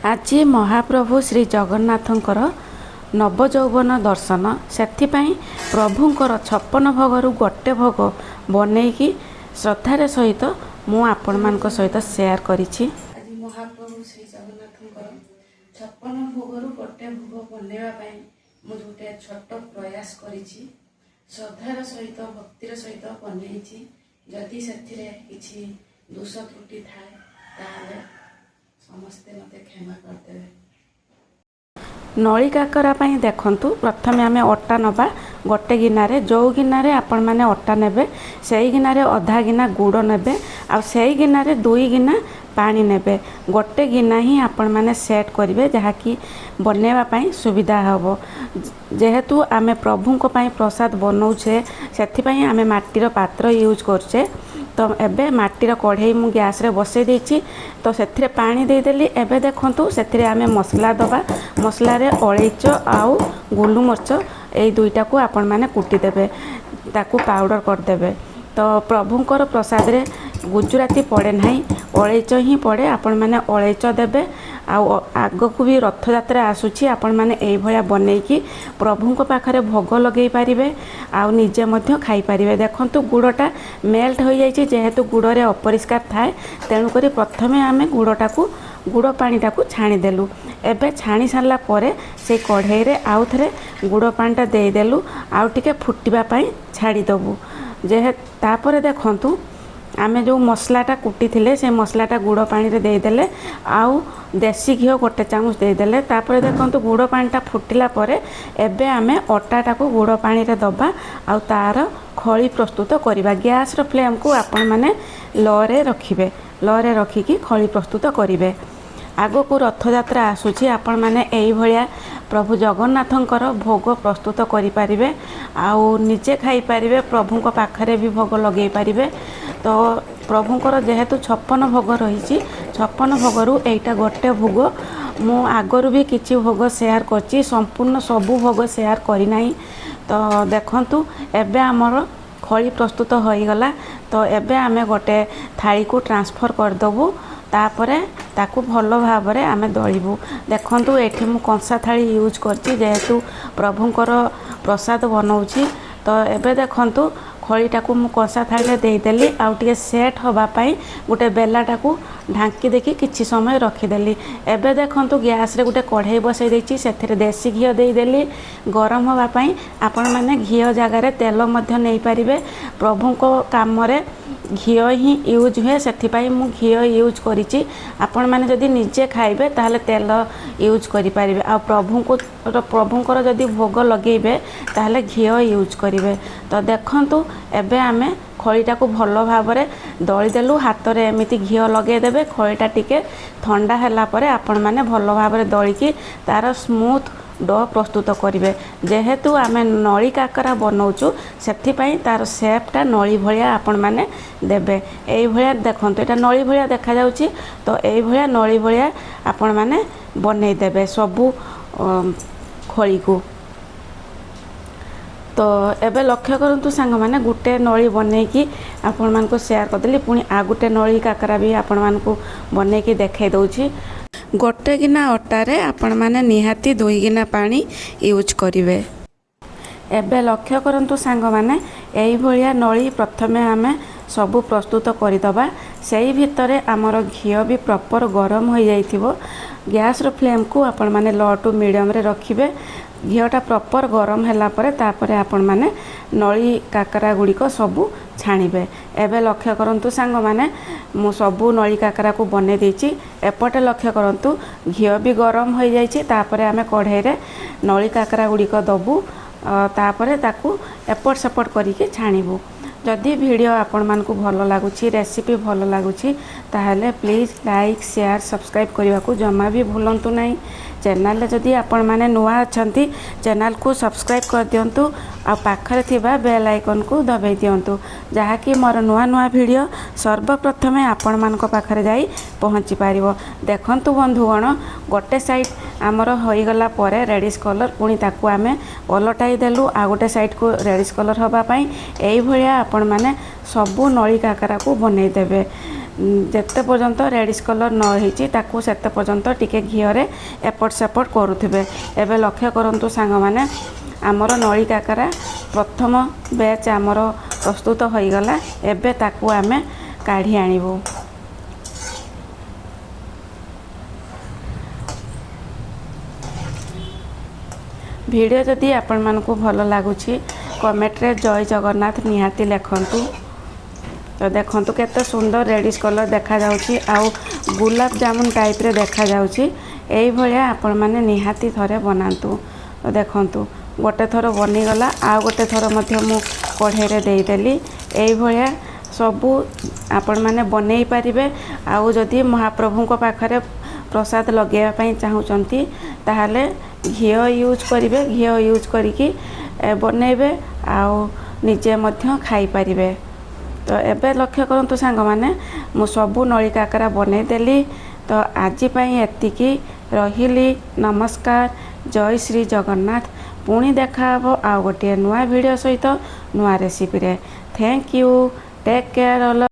आज महाप्रभु श्री जगन्नाथंकर नवजौवन दर्शन से प्रभुंकर 56 भोगर गोटे भोग बनईकि श्रद्धार सहित मु आपण मान सहित शेयर करी। आज महाप्रभु श्री जगन्नाथंकर 56 भोगर गोटे भोग बनवाई मुझे छोट प्रयास करी श्रद्धार सहित भक्तिर सहित बनई। जदि से दोष त्रुटि थाए समस्ते मते क्षमा करदेवे। नली काकरा पाई देखंतु प्रथमे आमे अटा नबा गोटे गिनारे जो गिनारे आपण माने अटा नेबे सेई गिनारे अधा गिना गुड़ नेबे आ सेई गिनारे 2 गिना पानी नेबे। गोटे गिना ही आपण माने सेट करिवे जहाँकि बनैबा पाई सुविधा हबो। जेहेतु आमे प्रभुंको पाई प्रसाद बनौछे सेथि पाई आमे माटीर पात्र यूज करछे। तो एबे माटीर कढ़ई मु गैस रे बसई देछि तो सेथिरे पानी दे देली। एबे देखंतु सेथिरे आमे मसला दबा। मसला रे अलैच आउ गोलमरिच एई दुईटा को आपण माने कुटी देबे ताकू पाउडर कर देबे। तो प्रभुंकर प्रसाद रे गुजराती पड़े नहीं अलैच ही पड़े। आपण माने अलैच देबे। आगो को भी रथ यात्रा आसुची आपण माने एई भया बनैकी प्रभुंको पाखरे भोग लगेई पारिबे आ निजे मध्य खाई पारिबे। देखंतु गुड़टा मेल्ट हो जाइछि जेहेतु गुड़ रे अपरिष्कार थाए तेणु करी प्रथमे आमे गुड़ पानीटा को छाणी देलु। एबे छाणी सारला परे से कढ़ई रे आउ थरे गुड़ पानीटा देई देलु आउ टिके फुटिबा पाई छाड़ी दबु। जे तापरे देखंतु आमे जो मसलाटा कुटी थिले से मसलाटा गुड़ पानी रे दे देले आउ देसी घी गोटे चामच दे देले। तापरे देखंतु गुड़ पानीटा फुटिला परे एबे आमे अटाटा को गुड़ पानी रे दबा आउ तार खली प्रस्तुत करिबा। गैस रो फ्लेम को आपण माने लो रे रखिबे। लो रे रखिकी खली प्रस्तुत करिवे। आगो को रथ यात्रा आसुची आपण माने एई भलिया प्रभु जगन्नाथंकर भोग प्रस्तुत करि पारिबे आउ निजे खाई पारिबे। प्रभुंको पाखरे भी भोग लगेई पारिबे। तो प्रभुंकर जेहेतु 56 भोग रही 56 भोगरू एटा गोटे भोग मु आगरू भी किछि भोग शेयर करछि संपूर्ण सबु भोग शेयर करि नाही। तो देखंतु एबे हमर खली प्रस्तुत होई गला। तो एबे आमे गोटे थाली को ट्रांसफर कर दबु तापरे ताकू भल भाव में आमे दलिबू। देखंतु एठी मु कंसा थाली यूज करछि जेहेतु प्रभुंकर प्रसाद बनाउछि। तो एबे देखंतु खलीटा को मु कंसा थाली रे देई देली आउ टिके सेट होबा पाई गोटे बेलाटा को ढांकी देखि किछि समय रखिदेली। एबे देखंतु गैस रे गोटे कढ़ई बसई देछि सेथिरे देसी घी देई देली गरम होबा पाई। आपण माने घी जगह रे तेल मध्य नै पारिबे। प्रभुंको काम रे घी ही यूज हुए से मु घी यूज करिछि। आपण माने जदि निजे खाइबे ताहले तेल यूज करि पारिबे आ प्रभुंकर जदि भोग लगेबे ताहले घी यूज करिवे। तो देखंतु एबे आमे खलीटा को भल भाव में दली देलु। हाथ रे एमिति घी लगे देबे। खलीटा टिके ठंडा हैला परे आपण माने भल भाव में दलिकी तार स्मूथ डो प्रस्तुत करिवे। जेहेतु आमे नली काकरा बनौचु सेथिपाई तार शेपटा नली भलिया आपण माने देबे। एई भलिया देखंतु एटा नली भलिया देखा जाउची। तो एई भलिया नली भलिया आपण माने बनै देबे सबु खली को। तो एबे लक्ष्य करंतु सांग माने गुटे नली बनैकी आपण मान को शेयर कर देली। पुणी आ गुटे नली काकरा भी आपण मान को बनैकी देखाई दउची। गोटे गिना अटारे आपण माने निहाती 2 गिना पानी यूज करिवे। एबे लक्ष्य करंतु सांग माने एई भलिया नली प्रथमे आमे सबु प्रस्तुत करिदबा। सेई भितरे आमर घी भी प्रॉपर गरम हो जाइथिबो। गैस रो फ्लेम को आपण माने लो टू मीडियम रे रखिबे। घीटा प्रॉपर गरम हैला परे तापरे आपण माने नली काकरा गुड़िक सबू छाणिबे। एबे लक्ष्य करंतु सांग माने मु सबू नली काकरा को बने देछि। एपटे लक्ष्य करंतु घी भी गरम हो जाइछि। तापरे आमे कढ़ई रे नली काकरा गुड़िक दबु तापरे ताकू एपट सेपट करिके छाणिबु। जदि वीडियो आपण मानकु भल लागुछि रेसिपी भल लागुछि ताहले प्लीज लाइक शेयर सब्सक्राइब करने को जमा भी भूलंतु नहीं। चैनल जदि आपण माने नुआ अछंती चैनल को सब्सक्राइब कर दियंतु आ पाखरे थिबा बेल आइकन को दबाई दियंतु जहाँकि मोर नुआ नुआ वीडियो सर्वप्रथमे आपण मानक पाखरे जाई पहुँची पारिबो। देखंतु बंधुगण गोटे साइड आमर होईगला परे रेडिश कलर पुणी ताकू आमे पलटाई देलु आ गोटे साइड को रेडिश कलर होबा पई एई भलिया आपण माने सबु नली काकरा को बनै देबे। ଯେତେ ପର୍ଯ୍ୟନ୍ତ ରେଡିଶ କଲର୍ ନ ହେଇଛି ତାକୁ ସେତେ ପର୍ଯ୍ୟନ୍ତ ଟିକେ ଘିଅରେ ଏପଟ ସେପଟ କରୁଥିବେ। ଏବେ ଲକ୍ଷ୍ୟ କରନ୍ତୁ ସାଙ୍ଗମାନେ, ଆମର ନଳି କାକରା ପ୍ରଥମ ବ୍ୟାଚ୍ ଆମର ପ୍ରସ୍ତୁତ ହୋଇଗଲା। ଏବେ ତାକୁ ଆମେ କାଢ଼ି ଆଣିବୁ। ଭିଡ଼ିଓ ଯଦି ଆପଣମାନଙ୍କୁ ଭଲ ଲାଗୁଛି କମେଣ୍ଟରେ ଜୟ ଜଗନ୍ନାଥ ନିହାତି ଲେଖନ୍ତୁ। ତ ଦେଖନ୍ତୁ କେତେ ସୁନ୍ଦର ରେଡିଶ କଲର୍ ଦେଖାଯାଉଛି ଆଉ ଗୁଲାବ ଜାମୁନ ଟାଇପ୍ରେ ଦେଖାଯାଉଛି। ଏଇଭଳିଆ ଆପଣମାନେ ନିହାତି ଥରେ ବନାନ୍ତୁ। ତ ଦେଖନ୍ତୁ ଗୋଟେ ଥର ବନିଗଲା, ଆଉ ଗୋଟେ ଥର ମଧ୍ୟ ମୁଁ କଢ଼େଇରେ ଦେଇଦେଲି। ଏଇଭଳିଆ ସବୁ ଆପଣମାନେ ବନେଇ ପାରିବେ। ଆଉ ଯଦି ମହାପ୍ରଭୁଙ୍କ ପାଖରେ ପ୍ରସାଦ ଲଗାଇବା ପାଇଁ ଚାହୁଁଛନ୍ତି ତାହେଲେ ଘିଅ ୟୁଜ୍ କରିବେ। ଘିଅ ୟୁଜ୍ କରିକି ବନେଇବେ ଆଉ ନିଜେ ମଧ୍ୟ ଖାଇପାରିବେ। ତ ଏବେ ଲକ୍ଷ୍ୟ କରନ୍ତୁ ସାଙ୍ଗମାନେ, ମୁଁ ସବୁ ନଳି କାକରା ବନେଇଦେଲି। ତ ଆଜି ପାଇଁ ଏତିକି, ରହିଲି। ନମସ୍କାର, ଜୟ ଶ୍ରୀ ଜଗନ୍ନାଥ। ପୁଣି ଦେଖା ହେବ ଆଉ ଗୋଟିଏ ନୂଆ ଭିଡ଼ିଓ ସହିତ, ନୂଆ ରେସିପିରେ। Thank you, take care all.